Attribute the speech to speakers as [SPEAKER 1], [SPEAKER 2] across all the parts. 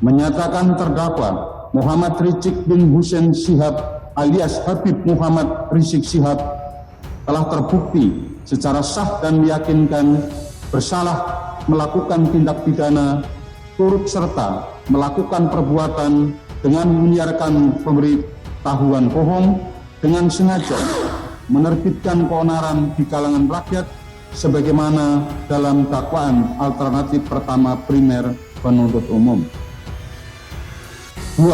[SPEAKER 1] menyatakan terdakwa Muhammad Rizik bin Hussein Shihab alias Habib Muhammad Rizik Shihab telah terbukti secara sah dan meyakinkan bersalah melakukan tindak pidana turut serta melakukan perbuatan dengan menyiarkan pemberitahuan bohong dengan sengaja menerbitkan keonaran di kalangan rakyat sebagaimana dalam dakwaan alternatif pertama primer penuntut umum. 2.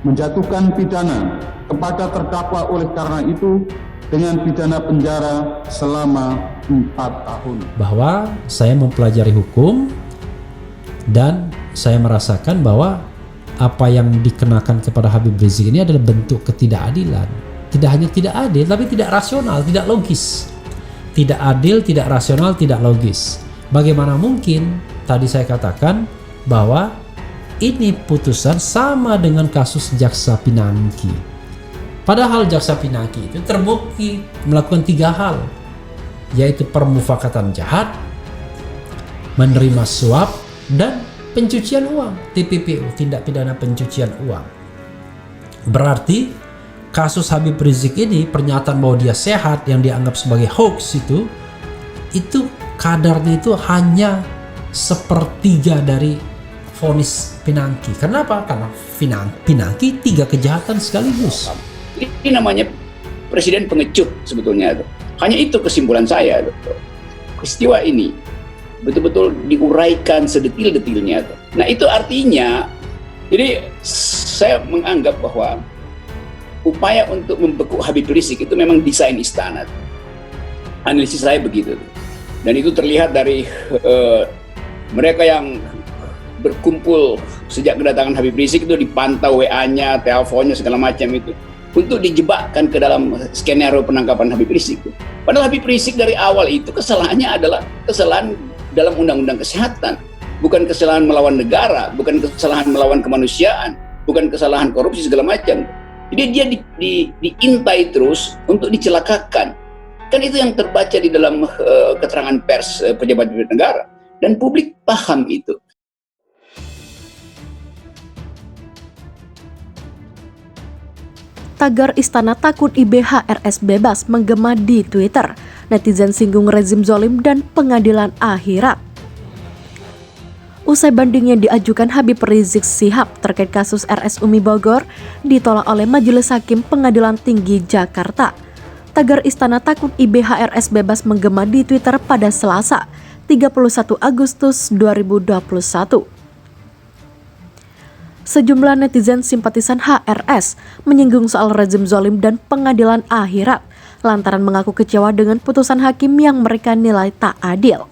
[SPEAKER 1] Menjatuhkan pidana kepada terdakwa oleh karena itu dengan pidana penjara selama 4 tahun.
[SPEAKER 2] Bahwa saya mempelajari hukum dan saya merasakan bahwa apa yang dikenakan kepada Habib Rizik ini adalah bentuk ketidakadilan. Tidak hanya tidak adil, tapi tidak rasional, tidak logis. Tidak adil, tidak rasional, tidak logis. Bagaimana mungkin tadi saya katakan bahwa ini putusan sama dengan kasus Jaksa Pinangki. Padahal Jaksa Pinangki itu terbukti melakukan 3 hal, yaitu permufakatan jahat, menerima suap, dan pencucian uang, TPPU, tindak pidana pencucian uang. Berarti kasus Habib Rizik ini, pernyataan bahwa dia sehat yang dianggap sebagai hoax itu kadarnya itu hanya 1/3 dari vonis Pinangki. Kenapa? Karena Pinangki 3 kejahatan sekaligus.
[SPEAKER 3] Ini namanya presiden pengecut sebetulnya. Hanya itu kesimpulan saya. Peristiwa ini betul-betul diuraikan sedetil-detilnya. Nah itu artinya, jadi saya menganggap bahwa upaya untuk membekuk Habib Rizik itu memang desain istana. Analisis saya begitu. Dan itu terlihat dari mereka yang berkumpul sejak kedatangan Habib Rizik itu dipantau WA-nya, teleponnya, segala macam itu untuk dijebakkan ke dalam skenario penangkapan Habib Rizik. Padahal Habib Rizik dari awal itu kesalahannya adalah kesalahan dalam undang-undang kesehatan, bukan kesalahan melawan negara, bukan kesalahan melawan kemanusiaan, bukan kesalahan korupsi segala macam. Jadi dia diintai terus untuk dicelakakan. Kan itu yang terbaca di dalam keterangan pers pejabat negara, dan publik paham itu.
[SPEAKER 4] Tagar Istana takut IBHRS bebas menggema di Twitter. Netizen singgung rezim zolim dan pengadilan akhirat. Usai banding yang diajukan Habib Rizik Shihab terkait kasus RS Umi Bogor ditolak oleh Majelis Hakim Pengadilan Tinggi Jakarta. Tagar Istana takut IBHRS bebas menggema di Twitter pada Selasa, 31 Agustus 2021. Sejumlah netizen simpatisan HRS menyinggung soal rezim zolim dan pengadilan akhirat lantaran mengaku kecewa dengan putusan hakim yang mereka nilai tak adil.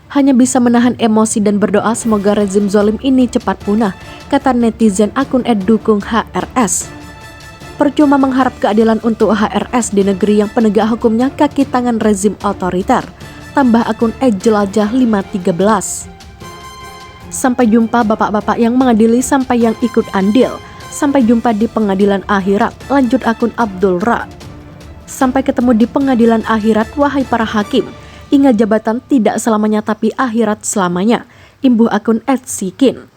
[SPEAKER 4] Hanya bisa menahan emosi dan berdoa semoga rezim zolim ini cepat punah, kata netizen akun @dukung HRS. Percuma mengharap keadilan untuk HRS di negeri yang penegak hukumnya kaki tangan rezim otoriter, tambah akun @jelajah 513. Sampai jumpa bapak-bapak yang mengadili sampai yang ikut andil. Sampai jumpa di pengadilan akhirat, lanjut akun Abdul Ra. Sampai ketemu di pengadilan akhirat, wahai para hakim. Ingat jabatan tidak selamanya tapi akhirat selamanya. Imbuh akun @sikin.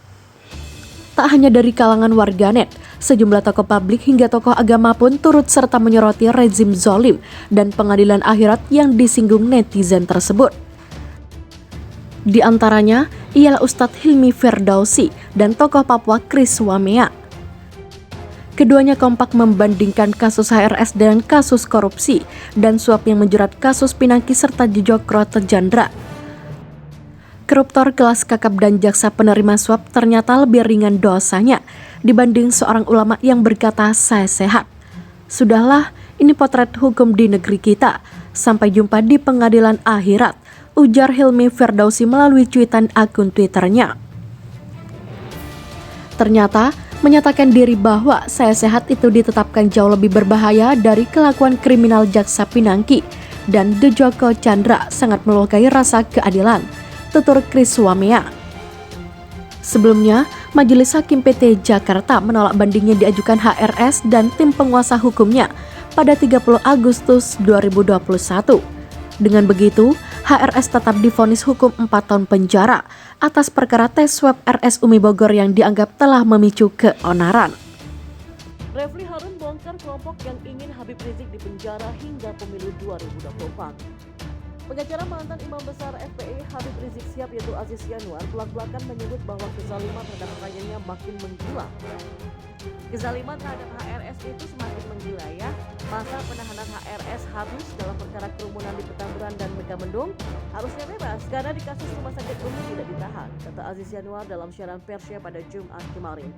[SPEAKER 4] Tak hanya dari kalangan warganet, sejumlah tokoh publik hingga tokoh agama pun turut serta menyoroti rezim zolim dan pengadilan akhirat yang disinggung netizen tersebut. Di antaranya ialah Ustadz Hilmi Firdausi dan tokoh Papua Chris Wamea. Keduanya kompak membandingkan kasus HRS dengan kasus korupsi dan suap yang menjerat kasus Pinangki serta Jijokro Tejandra. Koruptor kelas kakap dan jaksa penerima suap ternyata lebih ringan dosanya dibanding seorang ulama yang berkata saya sehat. Sudahlah, ini potret hukum di negeri kita. Sampai jumpa di pengadilan akhirat, ujar Hilmi Firdausi melalui cuitan akun Twitternya. Ternyata, menyatakan diri bahwa saya sehat itu ditetapkan jauh lebih berbahaya dari kelakuan kriminal jaksa Pinangki dan Joko Chandra sangat melukai rasa keadilan, tutur Chris Wamea. Sebelumnya, Majelis Hakim PT Jakarta menolak banding yang diajukan HRS dan tim penguasa hukumnya pada 30 Agustus 2021. Dengan begitu, HRS tetap divonis hukum 4 tahun penjara atas perkara tes swab RS Umi Bogor yang dianggap telah memicu keonaran.
[SPEAKER 5] Refli Harun bongkar kelompok yang ingin Habib Rizik dipenjara hingga pemilu 2024. Pengacara mantan Imam Besar FPI Habib Rizik Syihab yaitu Aziz Yanuar belak-belakan menyebut bahwa kezaliman terhadap kliennya makin menggila. Kezaliman terhadap HRS itu semakin menggila ya. Masa penahanan HRS habis dalam perkara kerumunan di Petamburan dan Megamendung harusnya bebas karena di kasus rumah sakit umum tidak ditahan, kata Aziz Yanuar dalam siaran persnya pada Jumat kemarin.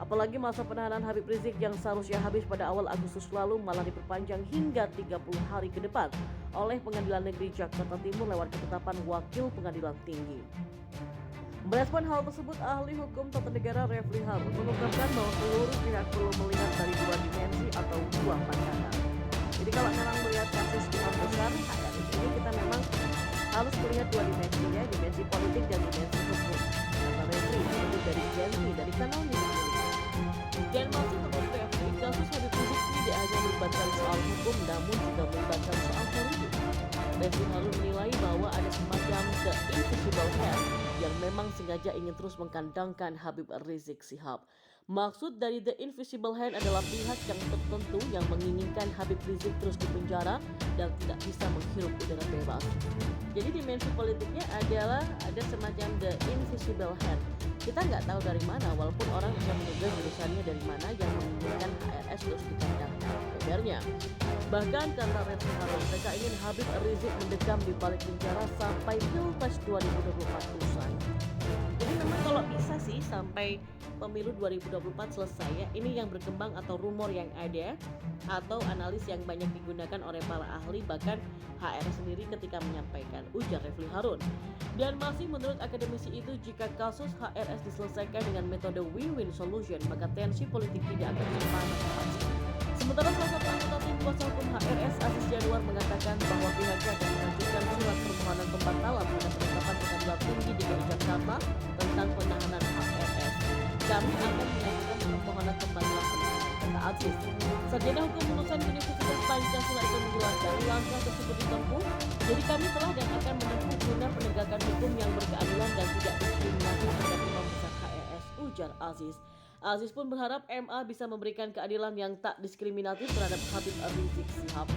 [SPEAKER 5] Apalagi masa penahanan Habib Rizik yang seharusnya habis pada awal Agustus lalu malah diperpanjang hingga 30 hari ke depan oleh Pengadilan Negeri Jakarta Timur lewat ketetapan Wakil Pengadilan Tinggi. Merespon hal tersebut, ahli hukum tata negara Refli Harun mengungkapkan bahwa seluruh pihak perlu melihat dari dua dimensi atau dua pandangan. Jadi kalau memang melihat kasus Imam Besar HRS ini kita memang harus melihat dua dimensinya, dimensi politik dan dimensi hukum. Kata Refli disebut dari Gensi dari kanal Media. Dan masih menurut Refli, kasus Habib Rizik tidak hanya melibatkan soal hukum namun juga melibatkan soal politik. Refli Harun menilai bahwa ada semacam the invisible hand yang memang sengaja ingin terus mengkandangkan Habib Rizik Syihab. Maksud dari the invisible hand adalah pihak yang tertentu yang menginginkan Habib Rizik terus dipenjara dan tidak bisa menghirup udara bebas. Jadi dimensi politiknya adalah ada semacam the invisible hand. Kita nggak tahu dari mana, walaupun orang bisa menduga jurusannya dari mana yang menginginkan HRS terus dikandangkan. Bebernya. Bahkan kata Refli Harun, mereka ingin Habib Rizik mendekam di balik penjara sampai Pilpres 2024 usai. Jadi memang kalau bisa sih sampai pemilu 2024 selesai ya, ini yang berkembang atau rumor yang ada atau analis yang banyak digunakan oleh para ahli, bahkan HR sendiri ketika menyampaikan, ujar Refli Harun. Dan masih menurut akademisi itu, jika kasus HRS diselesaikan dengan metode win-win solution, maka tensi politik tidak akan sepanas pasti. Sementara salah satu anggota tim kuasa hukum HRS Aziz Yanuar mengatakan bahwa pihaknya akan mengajukan surat permohonan pembatalan pada penetapan Pengadilan Tinggi DKI Jakarta tentang penahanan HRS. Kami akan mengajukan permohonan pembatalan penahanan, kata Aziz. Sarjana Hukum lulusan Universitas Pancasila itu menjelaskan langkah tersebut ditempuh, jadi kami telah dan akan menempuh guna penegakan hukum yang berkeadilan dan tidak diskriminatif terhadap Imam Besar HRS, ujar Aziz. Aziz pun berharap MA bisa memberikan keadilan yang tak diskriminatif terhadap Habib Rizik Syihab.